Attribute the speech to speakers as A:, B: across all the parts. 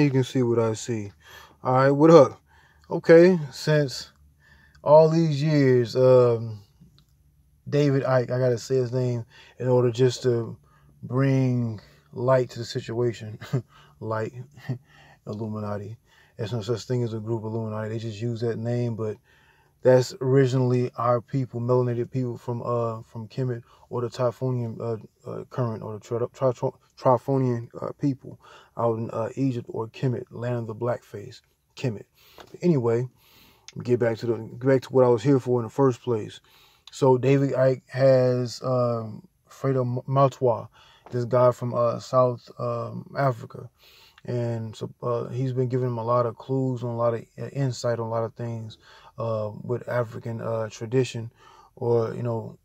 A: you can see what I see. All right, what up? Okay, since all these years, David Icke, I gotta say his name in order just to bring light to the situation. Light, Illuminati. There's no such thing as a group Illuminati. They just use that name, but that's originally our people, melanated people from Kemet or the Typhonian current, or the Tryphonian people out in Egypt or Kemet, land of the blackface, Kemet. But anyway, get back to what I was here for in the first place. So David Icke has Fredo Maltois, this guy from South Africa. And so he's been giving him a lot of clues on a lot of insight on a lot of things with African tradition, or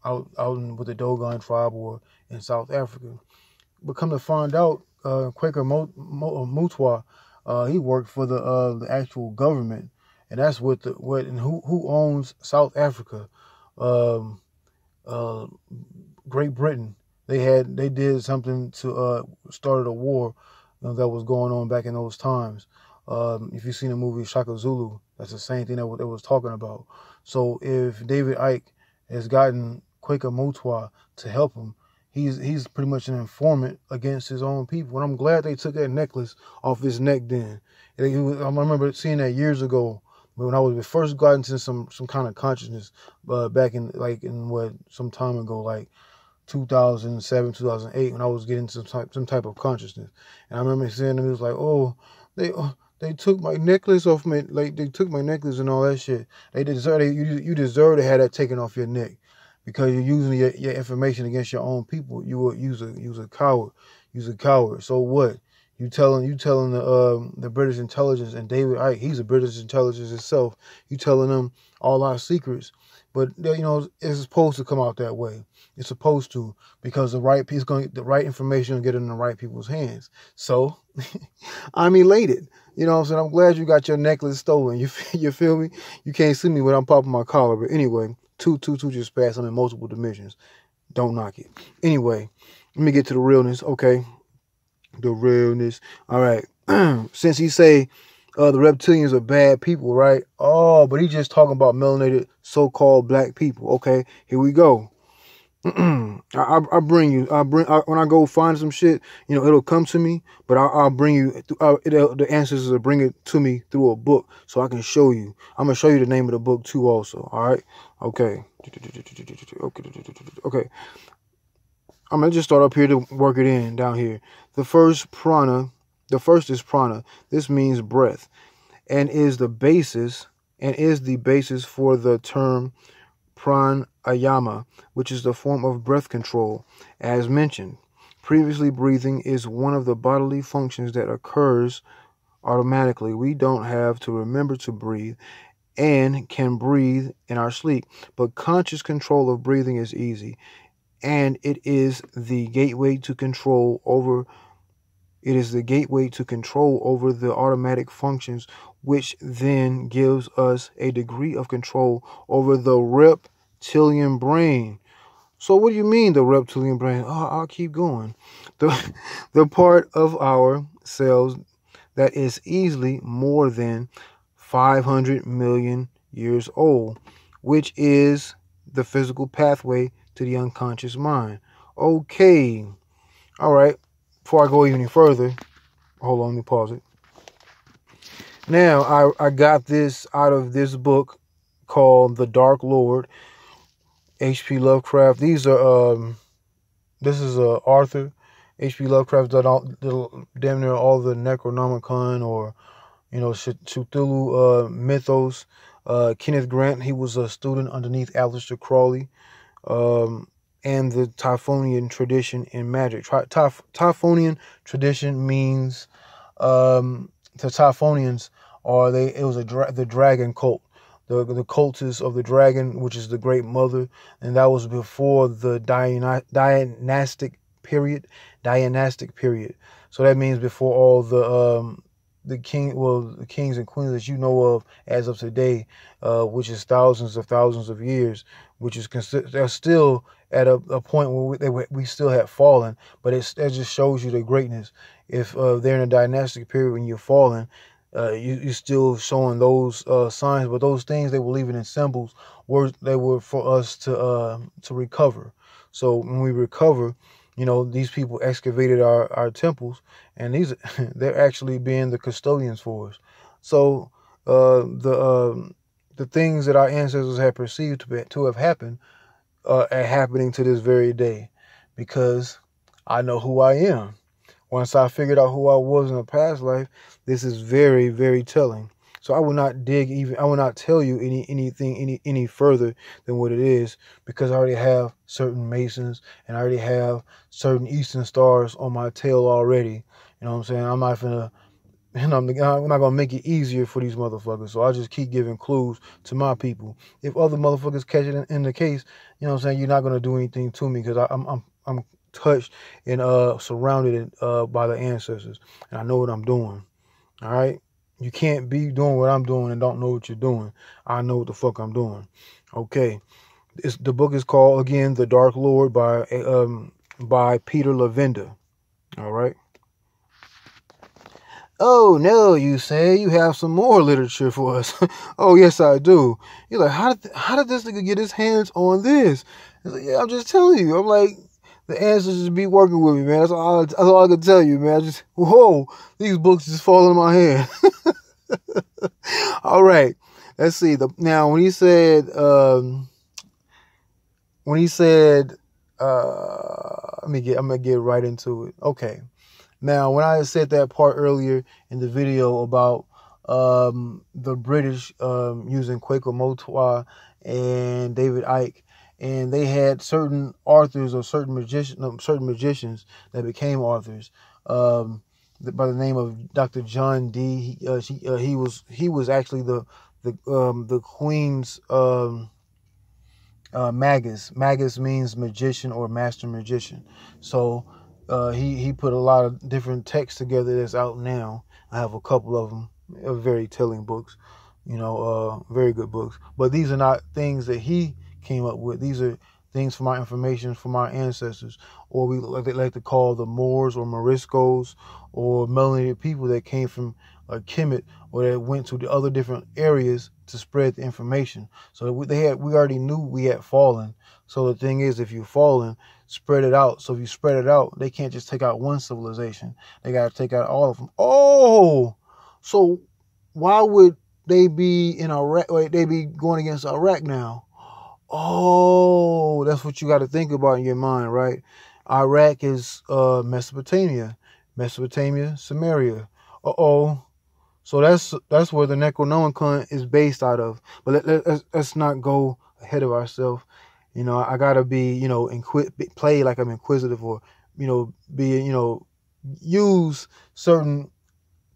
A: out with the Dogon tribe or in South Africa. But come to find out, Quaker Mutwa, he worked for the actual government, and that's who owns South Africa. Great Britain. They did something to started a war that was going on back in those times. If you've seen the movie Shaka Zulu, that's the same thing that they was talking about. So if David Icke has gotten Quaker Mutwa to help him, he's pretty much an informant against his own people. And I'm glad they took that necklace off his neck then. I remember seeing that years ago when I was first got into some kind of consciousness back in some time ago, like 2007, 2008, when I was getting some type of consciousness. And I remember seeing them, it was like, oh, they took my necklace off me, like they took my necklace and all that shit. You deserve to have that taken off your neck, because you're using your information against your own people. You a coward. You's a coward. So what? You telling the British intelligence, and David Icke, he's a British intelligence itself. You telling them all our secrets. But it's supposed to come out that way. It's supposed to, because the right information will get in the right people's hands. So I'm elated. You know what I'm saying? I'm glad you got your necklace stolen. You feel me? You can't see me when I'm popping my collar. But anyway, 222 just passed. I'm in multiple dimensions. Don't knock it. Anyway, let me get to the realness. Okay, the realness. All right. Since he say the reptilians are bad people, right? Oh, but he's just talking about melanated so-called black people. Okay, here we go. When I go find some shit, it'll come to me, but I'll bring you the answers will bring it to me through a book, so I can show you. I'm gonna show you the name of the book too, also. All right, okay. I'm gonna just start up here to work it in down here. The first is prana. This means breath, and is the basis for the term pranayama, which is the form of breath control. As mentioned previously, breathing is one of the bodily functions that occurs automatically. We don't have to remember to breathe and can breathe in our sleep, but conscious control of breathing is easy, and it is the gateway to control over the automatic functions, which then gives us a degree of control over the reptilian brain. So what do you mean, the reptilian brain? Oh, I'll keep going. The part of our cells that is easily more than 500 million years old, which is the physical pathway to the unconscious mind. Okay. All right. Before I go any further, hold on, let me pause it. Now, I got this out of this book called The Dark Lord, H.P. Lovecraft. This is Arthur. H.P. Lovecraft did damn near all the Necronomicon, or Cthulhu mythos. Kenneth Grant, he was a student underneath Aleister Crowley. And the Typhonian tradition in magic. Typhonian tradition means the Typhonians the dragon cult, the cultists of the dragon, which is the Great Mother, and that was before the Dianastic period. So that means before all the the kings and queens that you know of as of today, which is thousands of years, which is they're still at a point where we still have fallen, but that just shows you the greatness. If they're in a dynastic period when you're fallen, you're still showing those signs, but those things they were leaving in symbols they were for us to recover. So when we recover, these people excavated our temples, and they're actually being the custodians for us. So the things that our ancestors had perceived to have happened are happening to this very day, because I know who I am. Once I figured out who I was in a past life, this is very, very telling. So I will not tell you anything any further than what it is, because I already have certain Masons and I already have certain Eastern stars on my tail already. You know what I'm saying? I'm not gonna make it easier for these motherfuckers. So I just keep giving clues to my people. If other motherfuckers catch it in the case, you know what I'm saying, you're not gonna do anything to me, because I'm touched and surrounded by the ancestors, and I know what I'm doing. All right, you can't be doing what I'm doing and don't know what you're doing. I know what the fuck I'm doing. Okay, the book is called, again, The Dark Lord by Peter Levenda. All right. Oh no, you say, you have some more literature for us. Oh yes, I do. You're like, how did this nigga get his hands on this? It's like, yeah, I'm just telling you. I'm like, the answers just be working with me, man. That's all I can tell you, man. Whoa, these books just fall in my hand. All right, let's see. Now, when he said, I'm gonna get right into it. Okay. Now, when I said that part earlier in the video about the British using Kwaku Motwa and David Icke, and they had certain authors or certain magicians that became authors, by the name of Dr. John Dee. He was actually the Queen's magus. Magus means magician or master magician. So he put a lot of different texts together that's out now. I have a couple of them, very telling books, very good books. But these are not things that he came up with. These are things from our information from our ancestors, or we like to call the Moors or Moriscos, or melanated people that came from Kemet, or that went to the other different areas to spread the information. So we already knew we had fallen. So the thing is, if you've fallen, spread it out. So if you spread it out, they can't just take out one civilization. They got to take out all of them. Oh, so why would they be in Iraq? They be going against Iraq now? Oh, that's what you got to think about in your mind, right? Iraq is Mesopotamia, Samaria. So that's where the Necronomicon is based out of. But let's not go ahead of ourselves. I gotta be, play like I'm inquisitive, or, use certain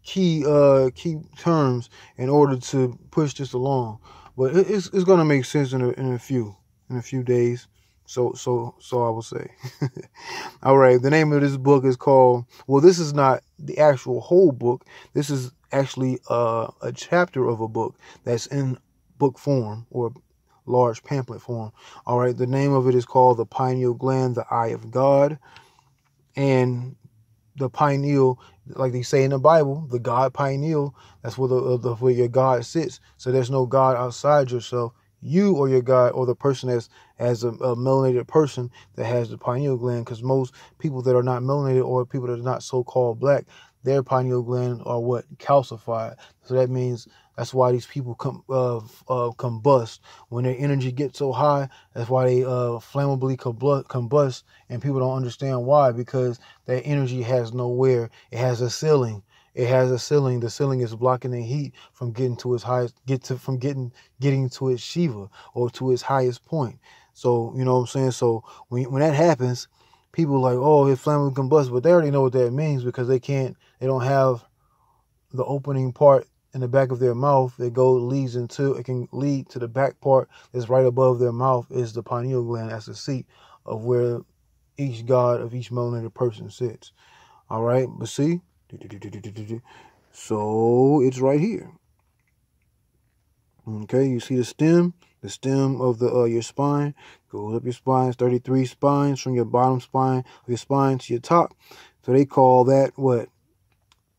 A: key terms in order to push this along. But it's gonna make sense in a few days. So I will say. All right. The name of this book is called, well, this is not the actual whole book. This is actually a chapter of a book that's in book form, or large pamphlet form. All right. The name of it is called The Pineal Gland, the Eye of God. And the pineal, like they say in the Bible, the God pineal, that's where where your God sits. So there's no God outside yourself. You or your God, or the person as a melanated person that has the pineal gland, because most people that are not melanated, or people that are not so-called black, their pineal gland are what? Calcified. So that means that's why these people combust. When their energy gets so high, that's why they flammably combust, and people don't understand why, because that energy has nowhere. It has a ceiling. The ceiling is blocking the heat from getting to its highest, getting to its Shiva, or to its highest point. So, you know what I'm saying? So when that happens, people are like, oh, it's flammable combust, but they already know what that means, because they don't have the opening part in the back of their mouth. It can lead to the back part that's right above their mouth, is the pineal gland. That's the seat of where each God of each melanated person sits. All right, but see, So it's right here. Okay, you see the stem of the your spine goes up your spine. It's 33 spines from your bottom spine of your spine to your top. So they call that what?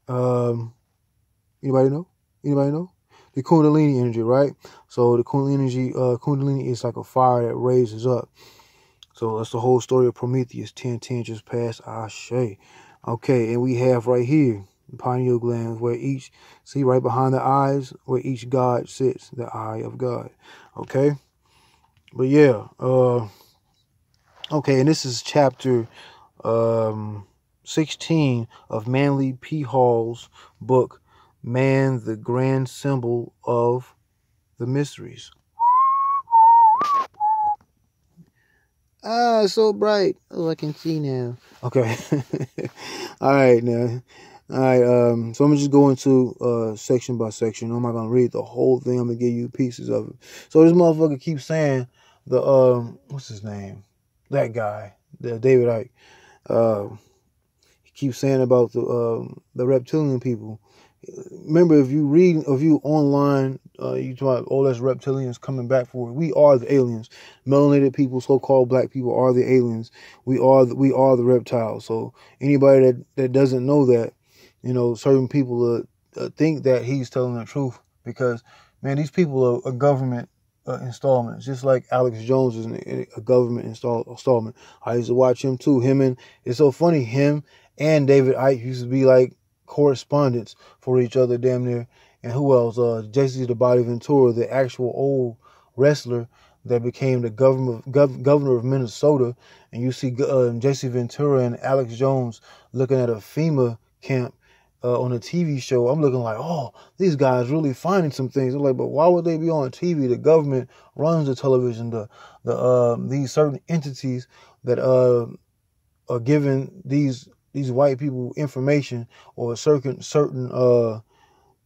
A: Anybody know? Anybody know? The Kundalini energy, right? So the Kundalini is like a fire that raises up. So that's the whole story of Prometheus. 10 just past Ashe. Okay, and we have right here the pineal glands, where each, see right behind the eyes, where each god sits, the eye of God. Okay, but yeah, okay, and this is chapter 16 of Manly P. Hall's book, Man, the Grand Symbol of the Mysteries. Ah, it's so bright. Oh, I can see now. Okay. All right, now. All right, so I'm gonna just go into section by section. I'm not gonna read the whole thing. I'm gonna give you pieces of it. So this motherfucker keeps saying what's his name? That guy, the David Icke. He keeps saying about the reptilian people. Remember, if you online, you talk about, oh, that's reptilians coming back for it. We are the aliens. Melanated people, so-called black people, are the aliens. We are the reptiles. So anybody that doesn't know that, certain people think that he's telling the truth, because, man, these people are government installments, just like Alex Jones is a government installment. I used to watch him too. It's so funny, him and David Icke used to be like correspondents for each other, damn near. And who else? JC the Body Ventura, the actual old wrestler that became the governor of Minnesota. And you see JC Ventura and Alex Jones looking at a FEMA camp on a TV show. I'm looking like, oh, these guys really finding some things. I'm like, but why would they be on TV? The government runs the television. These certain entities that are giving these white people information or certain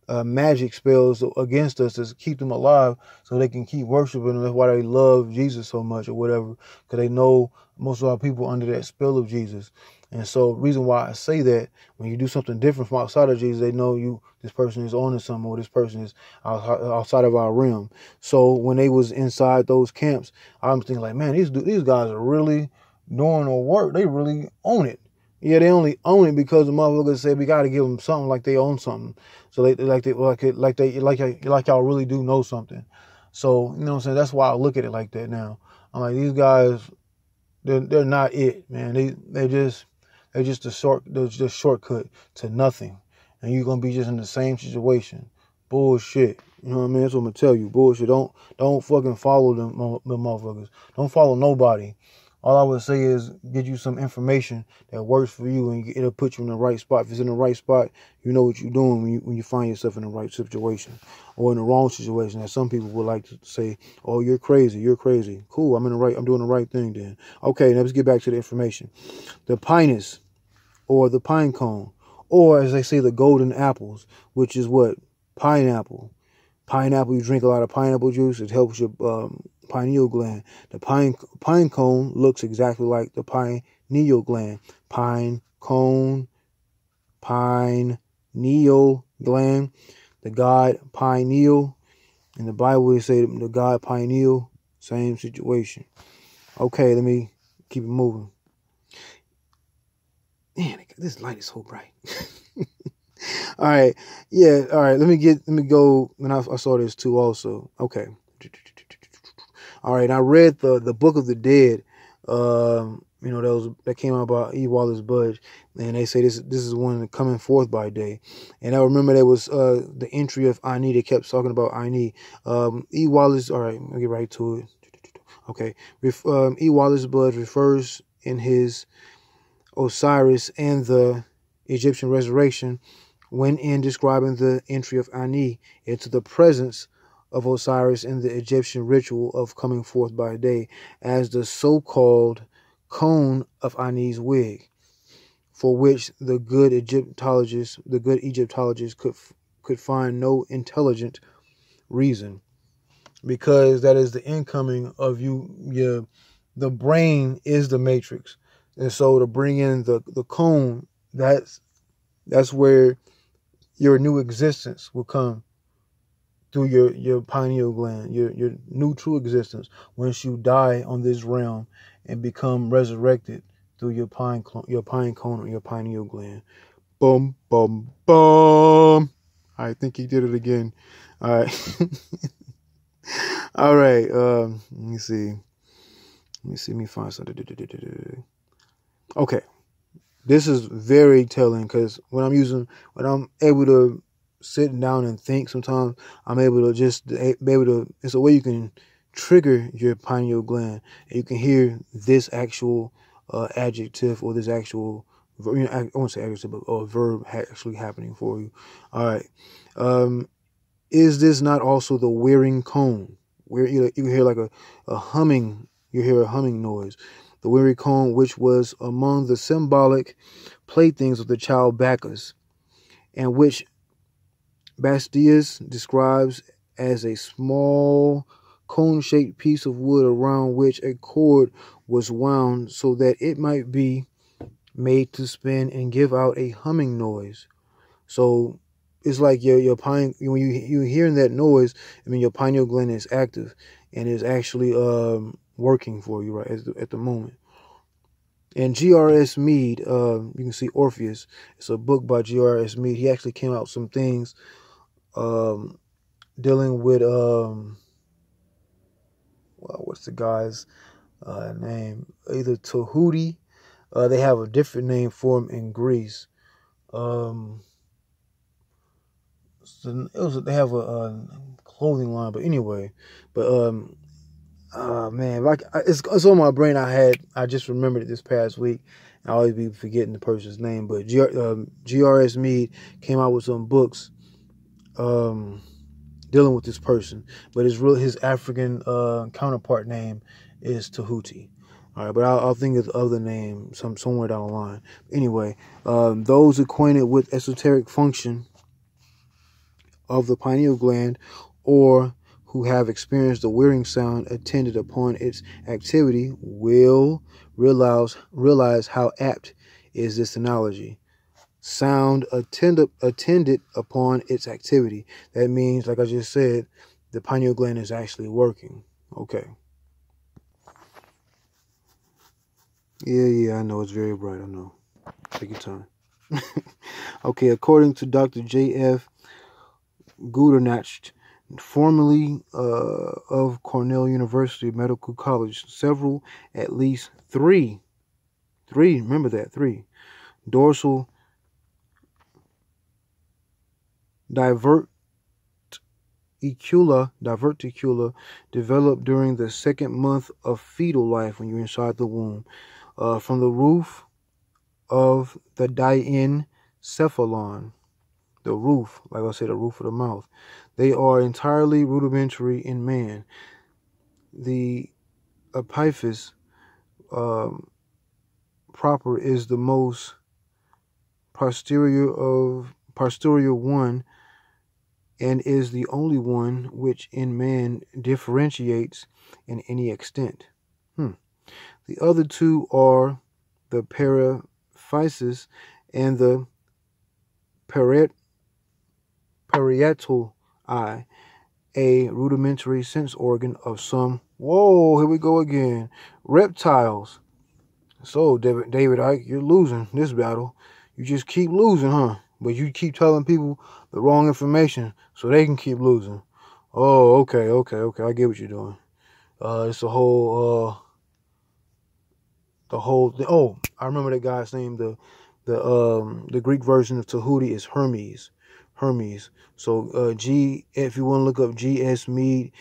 A: magic spells against us to keep them alive, so they can keep worshiping them. That's why they love Jesus so much, or whatever, because they know most of our people under that spell of Jesus. And so, reason why I say that, when you do something different from outside of Jesus, they know this person is on to something, or this person is outside of our realm. So when they was inside those camps, I'm thinking like, man, these guys are really doing the work. They really own it. Yeah, they only own it because the motherfuckers say we got to give them something, like they own something. So like y'all really do know something. So, you know what I'm saying? That's why I look at it like that now. I'm like, these guys, they're not it, man. They're just the shortcut to nothing. And you're gonna be just in the same situation. Bullshit. You know what I mean? That's what I'm gonna tell you. Bullshit. Don't fucking follow them motherfuckers. Don't follow nobody. All I would say is get you some information that works for you, and it'll put you in the right spot. If it's in the right spot, you know what you're doing when you find yourself in the right situation, or in the wrong situation. That some people would like to say, "Oh, you're crazy. You're crazy." Cool. I'm doing the right thing then. Okay, now let's get back to the information. The pinus, or the pine cone, or as they say, the golden apples, which is what? Pineapple. Pineapple. You drink a lot of pineapple juice. It helps your pineal gland. The pine cone looks exactly like the pineal gland. Pine cone, pineal gland. The god pineal. In the Bible, they say the god pineal. Same situation. Okay, let me keep it moving. Man, this light is so bright. All right, yeah. All right, let me go. And I saw this too also. Okay. All right, I read the Book of the Dead, that came out by E. Wallace Budge, and they say this is one coming forth by day. And I remember there was the entry of Icke. They kept talking about Icke. E. Wallace. All right, I'll get right to it. Okay, E. Wallace Budge refers in his Osiris and the Egyptian Resurrection, when in describing the entry of Icke into the presence of Osiris in the Egyptian ritual of coming forth by day, as the so-called cone of Ani's wig, for which the good Egyptologists could find no intelligent reason, because that is the incoming of you. The brain is the matrix, and so to bring in the cone, that's where your new existence will come through your pineal gland, your new true existence once you die on this realm and become resurrected through your pine cone or your pineal gland. Boom, boom, boom. I think he did it again. All right. All right. Let me see. Let me find something. Okay. This is very telling because when I'm able to sit down and think, sometimes I'm able to just be able to, it's a way you can trigger your pineal gland and you can hear this actual adjective or this actual, I won't say adjective, but a verb actually happening for you. All right. Is this not also the whirring cone? Where you hear like a humming, you hear a humming noise. The whirring cone, which was among the symbolic playthings of the child Bacchus, and which Bastius describes as a small cone-shaped piece of wood around which a cord was wound so that it might be made to spin and give out a humming noise. So it's like your when you're hearing that noise, I mean your pineal gland is active and is actually working for you right at the moment. And G.R.S. Mead, you can see Orpheus. It's a book by G.R.S. Mead. He actually came out with some things dealing with what's the guy's name? Either Tahuti. They have a different name for him in Greece. So they have a clothing line, but anyway, man, it's on my brain. I just remembered it this past week. I always be forgetting the person's name, but G.R.S. Mead came out with some books dealing with this person, but his African counterpart name is Tahuti. All right, but I'll think of the other name somewhere down the line. Anyway, those acquainted with esoteric function of the pineal gland or who have experienced the whirring sound attended upon its activity will realize how apt is this analogy. Sound attended upon its activity. That means, like I just said, the pineal gland is actually working. Okay. Yeah, I know it's very bright. I know. Take your time. Okay, according to Dr. J.F. Gudernach, formerly of Cornell University Medical College, at least three, remember that, three, dorsal diverticula develop during the second month of fetal life when you're inside the womb, from the roof of the diencephalon, the roof, like I said, the roof of the mouth. They are entirely rudimentary in man. The epiphysis proper is the most posterior one, and is the only one which in man differentiates in any extent. The other two are the paraphysis and the parietal eye, a rudimentary sense organ of some, here we go again, reptiles. So, David Icke, you're losing this battle. You just keep losing, huh? But you keep telling people the wrong information so they can keep losing. Oh, okay. I get what you're doing. It's I remember that guy's name. The Greek version of Tahuti is Hermes. So if you want to look up G.S. Mead,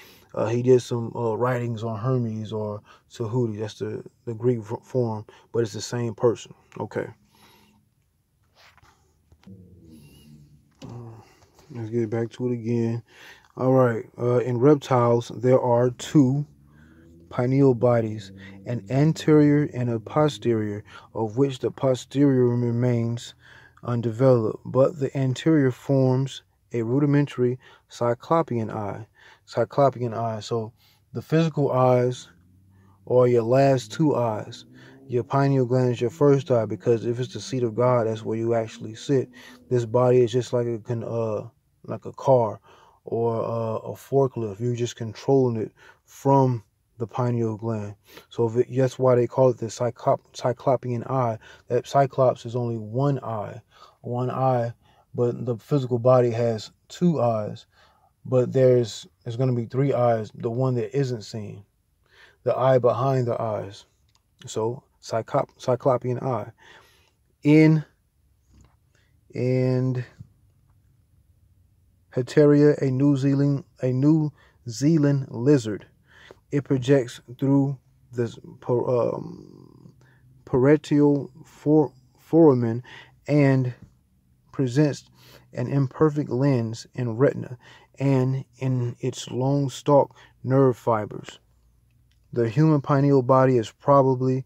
A: he did some writings on Hermes or Tahuti. That's the Greek form, but it's the same person. Okay. Let's get back to it again. All right. In reptiles, there are two pineal bodies, an anterior and a posterior, of which the posterior remains undeveloped, but the anterior forms a rudimentary cyclopean eye. So the physical eyes are your last two eyes. Your pineal gland is your first eye, because if it's the seat of God, that's where you actually sit. This body is just like a car or a forklift. You're just controlling it from the pineal gland. So that's why they call it the cyclopean eye. That cyclops is only one eye, but the physical body has two eyes. But there's going to be three eyes, the one that isn't seen, the eye behind the eyes. So cyclopean eye. And Heteria, a New Zealand lizard. It projects through the parietal foramen and presents an imperfect lens in retina and in its long stalk nerve fibers. The human pineal body is probably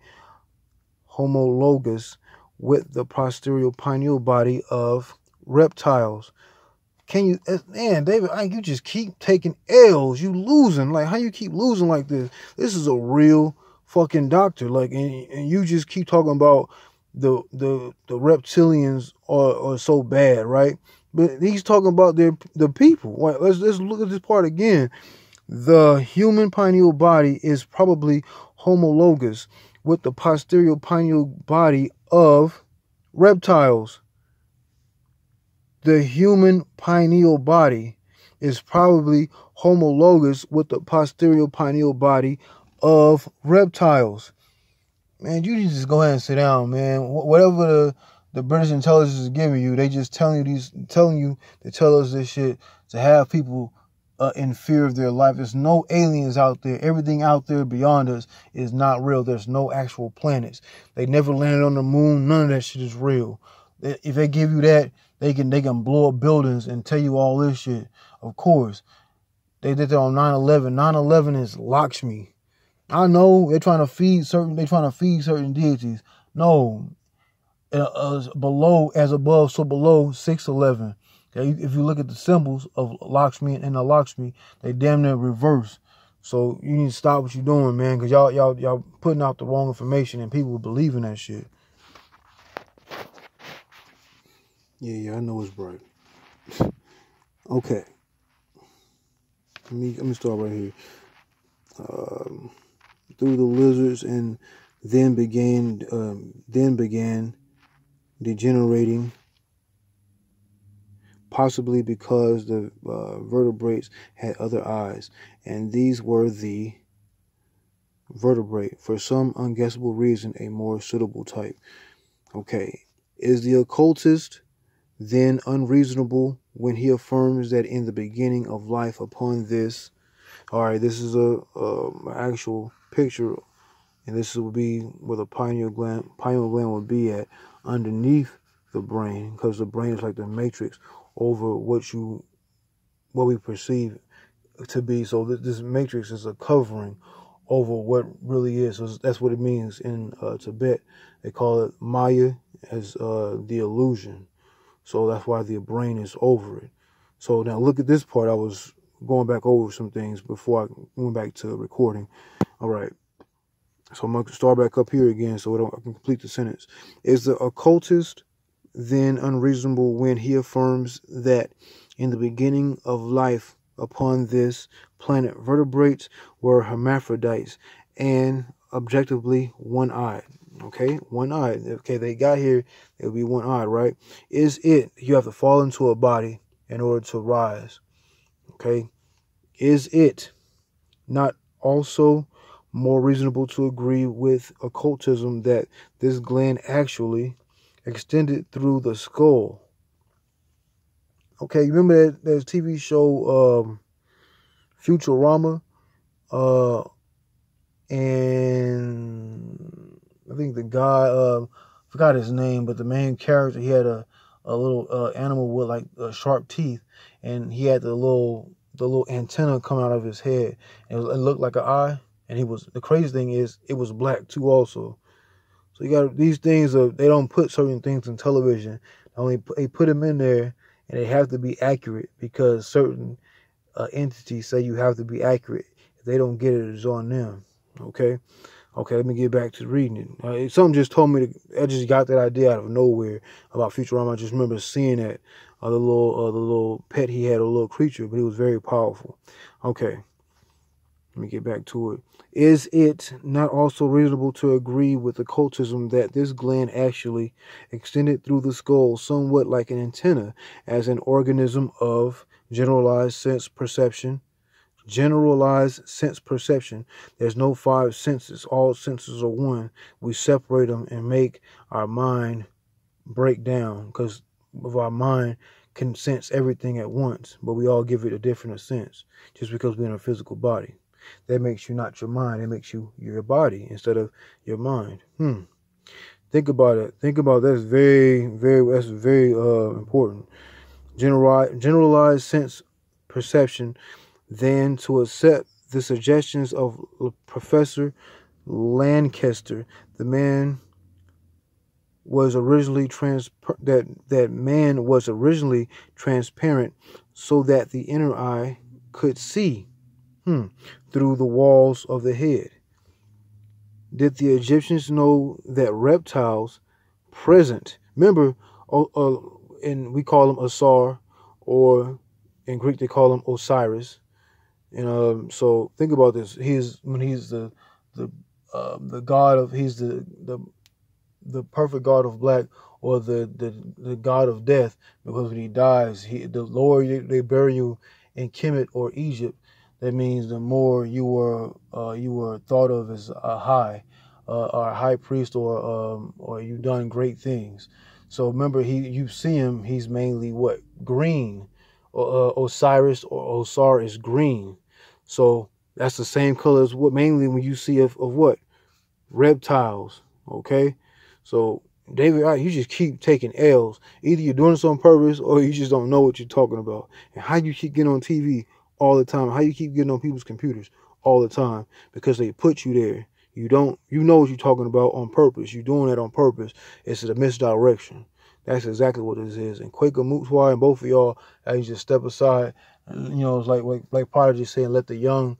A: homologous with the posterior pineal body of reptiles. Can you, man, David, you just keep taking L's. You losing. Like, how you keep losing like this? This is a real fucking doctor. Like, and you just keep talking about the reptilians are so bad, right? But he's talking about the people. Like, let's look at this part again. The human pineal body is probably homologous with the posterior pineal body of reptiles. The human pineal body is probably homologous with the posterior pineal body of reptiles. Man, you need to just go ahead and sit down, man. Whatever the British intelligence is giving you, they just telling you to tell us this shit to have people in fear of their life. There's no aliens out there. Everything out there beyond us is not real. There's no actual planets. They never landed on the moon. None of that shit is real. If they give you that, they can blow up buildings and tell you all this shit. Of course, they did that on 9/11. 9/11 is Lakshmi. I know they're trying to feed certain deities. No, below as above, so below 6/11. Okay, if you look at the symbols of Lakshmi and the Lakshmi, they damn near reverse. So you need to stop what you're doing, man, because y'all putting out the wrong information and people believe in that shit. Yeah, I know it's bright. Okay. Let me start right here. Through the lizards, and then began degenerating, possibly because the vertebrates had other eyes, and these were the vertebrate, for some unguessable reason, a more suitable type. Okay. Is the occultist then unreasonable when he affirms that in the beginning of life upon this? All right, this is a actual picture, and this would be where the pineal gland would be at, underneath the brain, because the brain is like the matrix over what we perceive to be. So this matrix is a covering over what really is. So that's what it means in Tibet. They call it Maya, as the illusion. So that's why the brain is over it. So now look at this part. I was going back over some things before I went back to recording. All right. So I'm going to start back up here again so I can complete the sentence. Is the occultist then unreasonable when he affirms that in the beginning of life upon this planet, vertebrates were hermaphrodites and objectively one-eyed? Okay, one-eyed. Okay, they got here, they'll be one-eyed, right? Is it, you have to fall into a body in order to rise? Okay, is it not also more reasonable to agree with occultism that this gland actually extended through the skull? Okay, you remember that TV show Futurama? And I think the guy, forgot his name, but the main character, he had a little animal with like sharp teeth, and he had the little antenna coming out of his head, and it looked like an eye. And the crazy thing is, it was black too also. So you got these things they don't put certain things in television. They put them in there, and they have to be accurate because certain entities say you have to be accurate. If they don't get it, it's on them. Okay. Okay, let me get back to reading it. Something just told me I just got that idea out of nowhere about Futurama. I just remember seeing that the little pet he had, a little creature, but he was very powerful. Okay, let me get back to it. Is it not also reasonable to agree with occultism that this gland actually extended through the skull, somewhat like an antenna, as an organism of generalized sense perception? Generalized sense perception. There's no five senses. All senses are one. We separate them and make our mind break down, because of our mind can sense everything at once, but we all give it a different sense just because we're in a physical body. That makes you not your mind. It makes you your body instead of your mind. Think about it. Think about that. That's very important. Generalized sense perception. Then to accept the suggestions of Professor Lancaster, the man was originally that man was originally transparent, so that the inner eye could see through the walls of the head. Did the Egyptians know that reptiles present? Remember, and we call them Asar, or in Greek they call him Osiris. And so think about this. He's the god of, he's the perfect god of black, or the god of death, because when he dies, the lower they bury you in Kemet or Egypt, that means the more you were thought of as a high priest, or you done great things. So remember, you see him, he's mainly what? Green. Osiris or Osar is green. So that's the same color as what mainly when you see of what? Reptiles. Okay? So David, you just keep taking L's. Either you're doing this on purpose, or you just don't know what you're talking about. And how you keep getting on TV all the time, how you keep getting on people's computers all the time, because they put you there. You know what you're talking about on purpose. You're doing it on purpose. It's a misdirection. That's exactly what this is. And Quaker Mootswire and both of y'all, you just step aside. You know, it's like Prodigy saying, let the young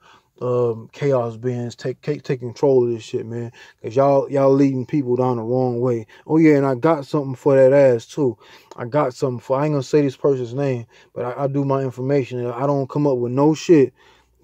A: chaos beings take control of this shit, man. Because y'all leading people down the wrong way. Oh yeah, and I got something for that ass too. I got something for, I ain't gonna say this person's name, but I do my information. I don't come up with no shit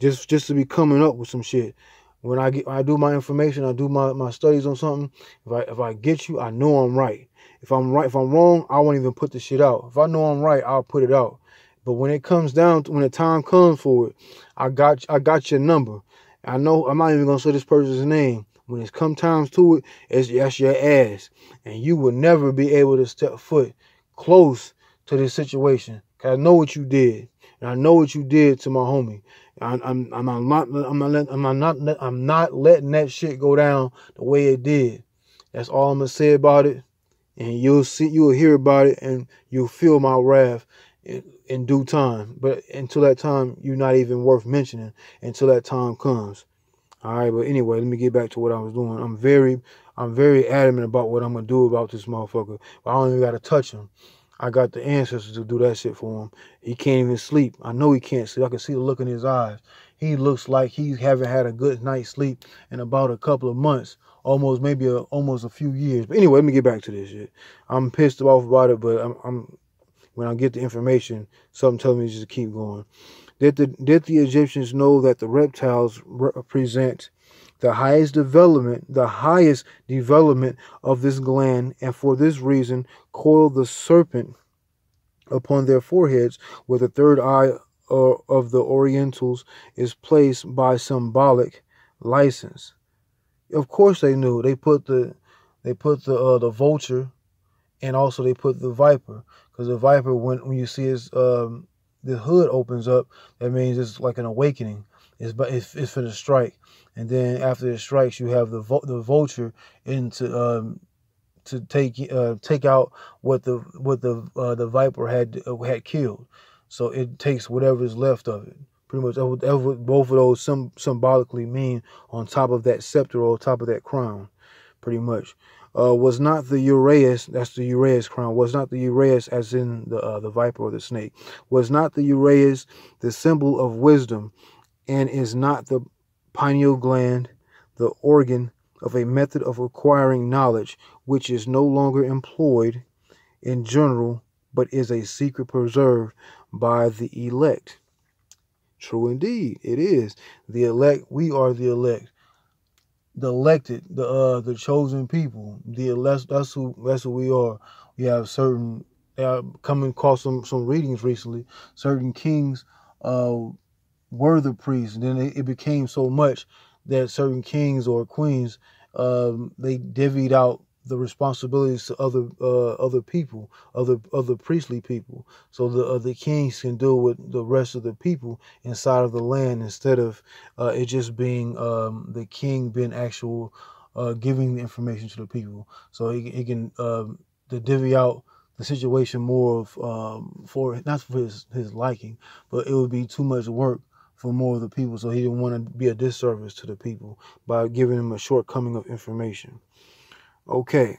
A: just to be coming up with some shit. When I do my information, I do my studies on something. If I get you, I know I'm right. If I'm wrong, I won't even put the shit out. If I know I'm right, I'll put it out. But when it comes down to, when the time comes for it, I got your number. I know I'm not even gonna say this person's name. When it's come times to it, that's your ass, and you will never be able to step foot close to this situation. Cause I know what you did, and I know what you did to my homie. I'm not letting that shit go down the way it did. That's all I'm gonna say about it. And you'll hear about it, and you'll feel my wrath in due time. But until that time, you're not even worth mentioning until that time comes. All right, but anyway, let me get back to what I was doing. I'm very adamant about what I'm gonna do about this motherfucker. But I don't even gotta touch him. I got the ancestors to do that shit for him. He can't even sleep. I know he can't sleep. I can see the look in his eyes. He looks like he haven't had a good night's sleep in about a couple of months, almost a few years. But anyway, let me get back to this shit. I'm pissed off about it, but when I get the information, something tells me just to keep going. Did the Egyptians know that the reptiles represent the highest development of this gland, and for this reason coiled the serpent upon their foreheads, where the third eye of the Orientals is placed by symbolic license? Of course they knew. They put the vulture, and also they put the viper, because the viper, when you see his the hood opens up, that means it's like an awakening. It's for the strike, and then after it strikes, you have the vulture to take out what the viper had killed. So it takes whatever is left of it. Pretty much, both of those symbolically mean on top of that scepter or on top of that crown. Pretty much, was not the uraeus, that's the uraeus crown, was not the uraeus, as in the viper or the snake, was not the uraeus the symbol of wisdom, and is not the pineal gland the organ of a method of acquiring knowledge which is no longer employed in general, but is a secret preserved by the elect. True indeed, it is. The elect, we are the elect. The elected, the chosen people. The elect, that's who we are. We have certain coming across some readings recently. Certain kings were the priests, and then it became so much that certain kings or queens they divvied out the responsibilities to other people, other priestly people, so the kings can deal with the rest of the people inside of the land, instead of it just being the king being actual giving the information to the people. So he can to divvy out the situation more of for not for his liking, but it would be too much work for more of the people, so he didn't want to be a disservice to the people by giving them a shortcoming of information. Okay,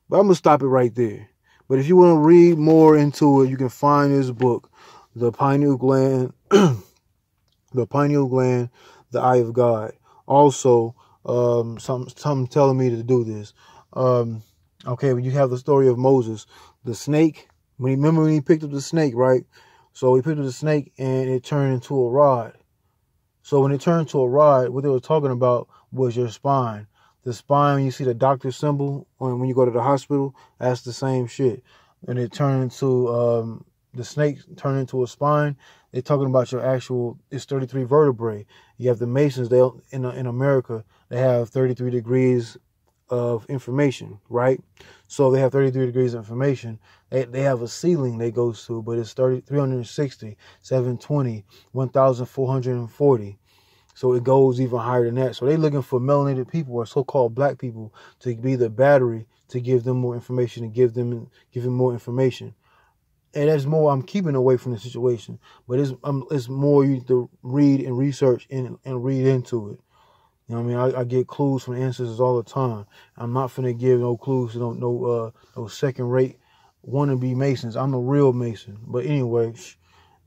A: but I'm going to stop it right there. But if you want to read more into it, you can find this book, The Pineal Gland, The Pineal Gland, The Eye of God. Also, some telling me to do this. Okay, when you have the story of Moses, the snake, remember when he picked up the snake, right? So he picked up the snake and it turned into a rod. So when it turned to a rod, what they were talking about was your spine. The spine, you see the doctor symbol when you go to the hospital, that's the same shit. And it turned into, the snake turned into a spine. They're talking about your actual, it's 33 vertebrae. You have the Masons, in America, they have 33 degrees of information, right? So they have 33 degrees of information. They have a ceiling they goes to, but it's 360, 720, 1,440. So it goes even higher than that. So they're looking for melanated people or so-called black people to be the battery to give them more information and give them more information. And that's more I'm keeping away from the situation. But it's more you to read and research and read into it. You know what I mean? I get clues from ancestors all the time. I'm not finna give no clues to no second-rate wannabe Masons. I'm a real Mason. But anyway,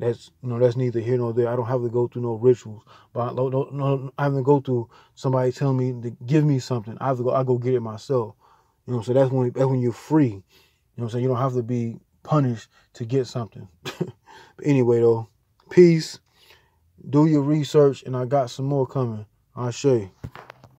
A: that's neither here nor there. I don't have to go through no rituals. But I have to go through somebody telling me to give me something. I go get it myself. You know what I'm saying? That's when you're free. You know what I'm saying? You don't have to be punished to get something. But anyway, though, peace. Do your research, and I got some more coming. Ashe.